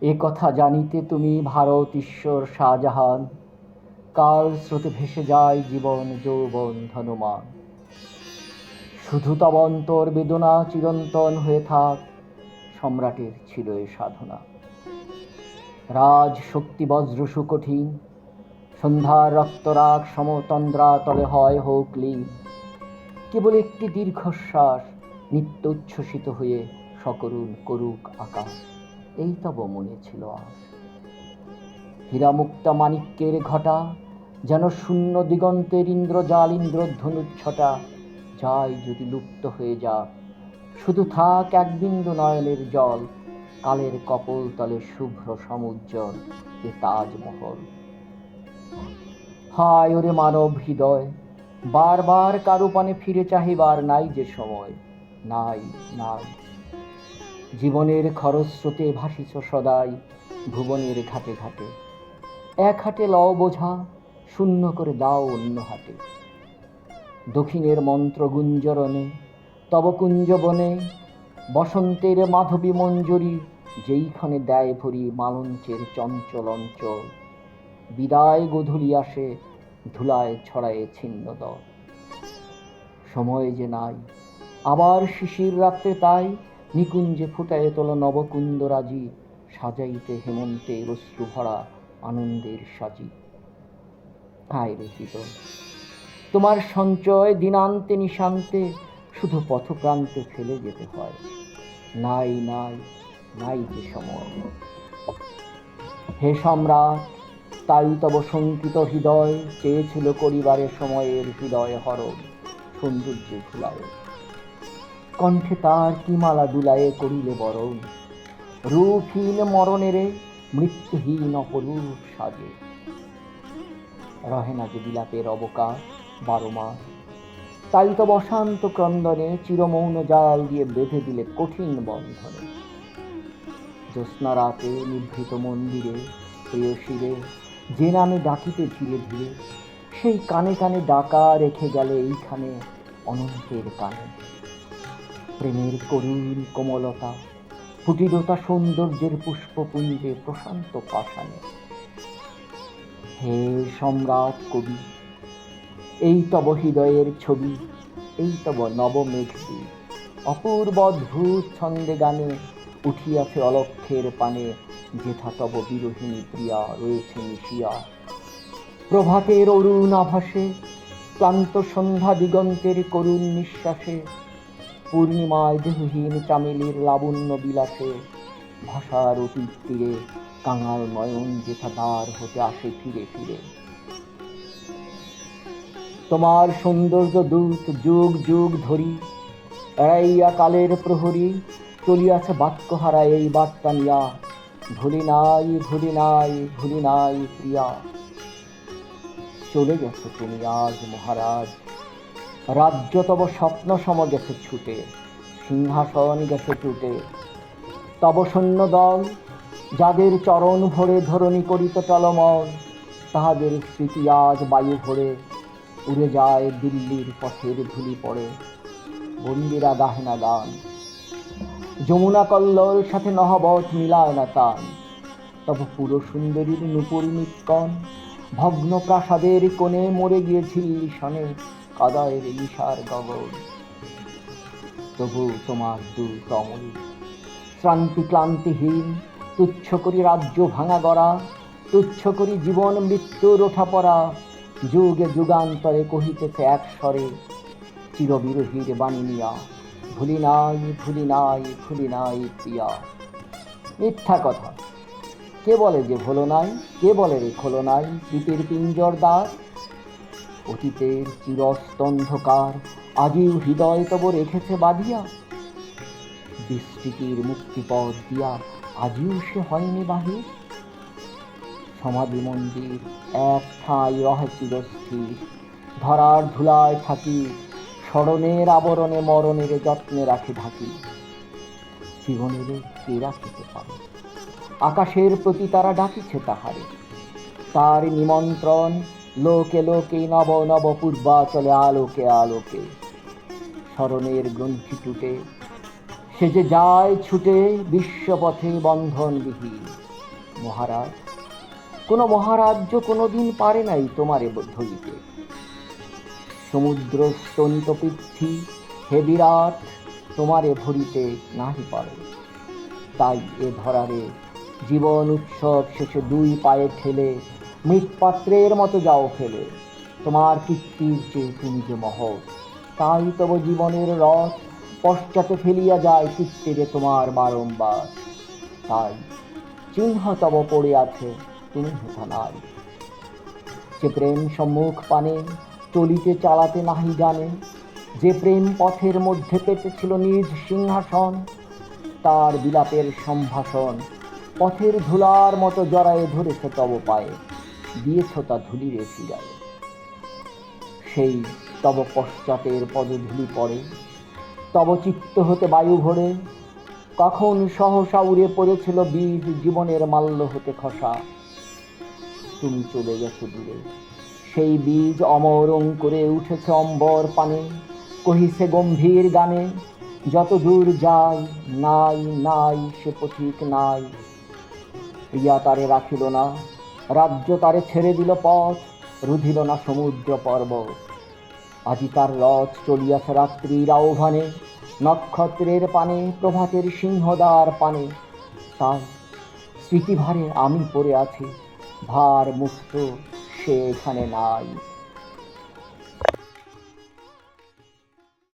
এ কথা জানিতে তুমি ভারত ঈশ্বর শাহজাহান, কাল স্রোতে ভেসে যায় জীবন যৌবন ধনমান। শুধু তব অন্তর বেদনা চিরন্তন হয়ে থাক, সম্রাটের ছিল এ সাধনা। রাজ শক্তি বজ্র সুকঠিন, সন্ধ্যার রক্তরাগ সমতন্দ্রা তলে হয় হোক লীন। কেবল একটি দীর্ঘশ্বাস নিত্য উচ্ছ্বসিত হয়ে সকরুণ করুক আকাশ, এই তব মনে ছিল আজ। হীরামুক্তা মাণিক্যের ঘটা, যেন শূন্য দিগন্তের ইন্দ্রজাল ইন্দ্রধনুচ্ছটা। যাই যদি লুপ্ত হয়ে যাক, শুধু থাক এক বিন্দু নয়নের জল, কালের কপোল তলে শুভ্র সমুজ্জ্বল এ তাজমহল। হায় ওরে মানব হৃদয়, বারবার কারো পানে ফিরে চাহিবার নাই যে সময়, নাই নাই। জীবনের খরস্রোতে ভাসিছ সদাই ভুবনের ঘাটে ঘাটে। এক হাটে লও বোঝা, শূন্য করে দাও অন্য হাটে। দক্ষিণের মন্ত্র গুঞ্জরণে তব কুঞ্জবনে, বসন্তের মাধবী মঞ্জরি যেইখানে দেয় ভরি মালঞ্চের চঞ্চল অঞ্চল। বিদায় গধূলি আসে, ধুলায় ছড়ায় ছিন্ন দল। সময় যে নাই, আবার শিশির রাত্রে তাই নিকুঞ্জে ফুটায় তোল নবকুন্দরাজি, সাজাইতে হেমন্তের অশ্রু ভরা আনন্দের সাজি। হায় রে হৃদয়, তোমার সঞ্চয় দিনান্তে নিশান্তে শুধু পথপ্রান্তে ফেলে যেতে হয়। নাই নাই নাই যে সময়। হে সম্রাট, তাই তব শঙ্কিত হৃদয় চেয়েছিল করিবারে সময়ের হৃদয় হরণ সৌন্দর্যে ভুলায়। কণ্ঠে তার কি মালা দুলায়ে করিলে বরণ, রূপহীন মরণেরে মৃত্যুহীন অপরূপ সাজে। রহে না যে বিলাপের অবকাশ 12 মাস, তাই তব অশান্ত ক্রন্দনে চিরমৌন জাল দিয়ে বেঁধে দিলে কঠিন বন্ধনে। জ্যোৎস্না রাতে নিভৃত মন্দিরে প্রেয়সীরে যে নামে ডাকিতে ধীরে ধীরে, সেই কানে কানে ডাকা রেখে গেলে এইখানে অনন্তের কানে। প্রেমের করুণ কোমলতা, কুটিরতা সৌন্দর্যের পুষ্পপুঞ্জে প্রশান্ত পাষাণে। হে সম্রাট কবি, এই তব হৃদয়ের ছবি, এই তব নবমেঘবি। অপূর্ব অদ্ভুত ছন্দে গানে উঠিয়াছে অলক্ষের পানে, যেথা তব বিরোহিণী প্রিয়া রয়েছে মিশিয়া। প্রভাতের অরুণ আভাসে, ক্লান্ত সন্ধ্যা দিগন্তের করুণ নিঃশ্বাসে, পূর্ণিমায় দেহহীন চামেলির লাবণ্য বিলাসে, ভাষার অতীত তীরে কাঙাল নয়ন যেথা দ্বার হতে আসে ফিরে ফিরে। তোমার সৌন্দর্য দূত যুগ যুগ ধরি, এড়াইয়া কালের প্রহরী চলিয়াছে বাক্যহারা এই বার্তা নিয়া, ভুলি নাই ভুলি নাই ভুলি নাই প্রিয়া। চলে গেছো তুমি আজ মহারাজ, রাজ্য তব স্বপ্ন সম গেছে ছুটে, সিংহাসন গেছে টুটে। তব সৈন্য দল, যাদের চরণ ভরে ধরণী করিত টলমল, তাহাদের স্মৃতি আজ বায়ু ভরে উড়ে যায় দিল্লির পথের ধুলি পড়ে। বন্দিরা গাহে না গান, যমুনা কল্লোল সাথে নহবত মিলায় না তান। তব পুরো সুন্দরীর নূপুর নিক্কণ, ভগ্ন প্রাসাদের কোণে মরে গিয়েছিল সনে কাদায়ের ঈশার গগন। তবু তোমার দূত অমল, শ্রান্তি ক্লান্তিহীন, তুচ্ছ করি রাজ্য ভাঙা গড়া, তুচ্ছ করি জীবন মৃত্যুর ওঠা পড়া। যুগে যুগান্তরে কহিতেছে এক স্বরে চিরবিরহীর বাণী নিয়া, ভুলি নাই ভুলি নাই ভুলি নাই প্রিয়া। মিথ্যা কথা, কে বলে যে ভোলো নাই, কে বলে রে খোলো নাই স্মৃতির পিঞ্জর দ্বার। অতীতের চিরস্তন্ধকার আজিও হৃদয় তব রেখেছে বাঁধিয়া, বিস্তৃতির মুক্তিপথ দিয়া আজিও সে হয়নি বাহির। সমাধি মন্দির এক ঠাঁই রহে চিরস্থির, ধরার ধুলায় থাকি, স্মরণের আবরণে মরণের যত্নে রাখি ঢাকি। জীবনের কে রাখিতে পারে, আকাশের প্রতি তারা ডাকিছে তাহারে। তার নিমন্ত্রণ লোকে লোকে নব নব পূর্বাচলে আলোকে আলোকে। স্মরণের গ্রন্থি টুটে সে যে যায় ছুটে বিশ্বপথে বন্ধনবিহীন। মহারাজ, কোনো মহারাজ্য কোনোদিন পারে নাই তোমারে ধরিতে। সমুদ্র স্তনিত পৃথ্বী হে বিরাট, তোমারে ভরিতে নাহি পারে। তাই এ ধরারে জীবন উৎসব শেষে দুই পায়ে ঠেলে মৃৎপাত্রের মতো যাও ফেলে। তোমার কীর্তির চেয়ে তুমি যে মহৎ, তাই তব জীবনের রথ পশ্চাতে ফেলিয়া যায় কীর্তিরে তোমার বারংবার। তাই চিহ্ন তব পড়ে আছে, তুমি হেথা নাই। যে প্রেম সম্মুখ পানে চলিতে চালাতে নাহি জানে, যে প্রেম পথের মধ্যে পেতেছিল নিজ সিংহাসন, তার বিলাপের সম্ভাষণ পথের ধুলার মতো জড়ায়ে ধরেছে তব পায়ে, দিয়েছ তা ধুলিরে ফিরায়ে। সেই তব পশ্চাতের পদধূলি পড়ে, তব চিত্ত হতে বায়ু ভরে। কখন সহসা উড়ে পড়েছিল বীজ জীবনের মাল্য হতে খসা, তুমি চলে গেছো দূরে। সেই বীজ অমর অঙ্কুরে উঠেছে অম্বর পানে, কহিছে গম্ভীর গানে, যত দূর যাই নাই নাই সে পথিক নাই। প্রিয়া তারে রাখিল না, রাজ্য তারে ছেড়ে দিল পথ, রুধিল না সমুদ্র পর্বত। আজি তার রথ চলিয়াছে রাত্রির আহ্বানে, নক্ষত্রের পানে প্রভাতের সিংহদ্বার পানে। তাই স্মৃতিভারে আমি পড়ে আছি, ভার মুক্ত সে এখানে নাই।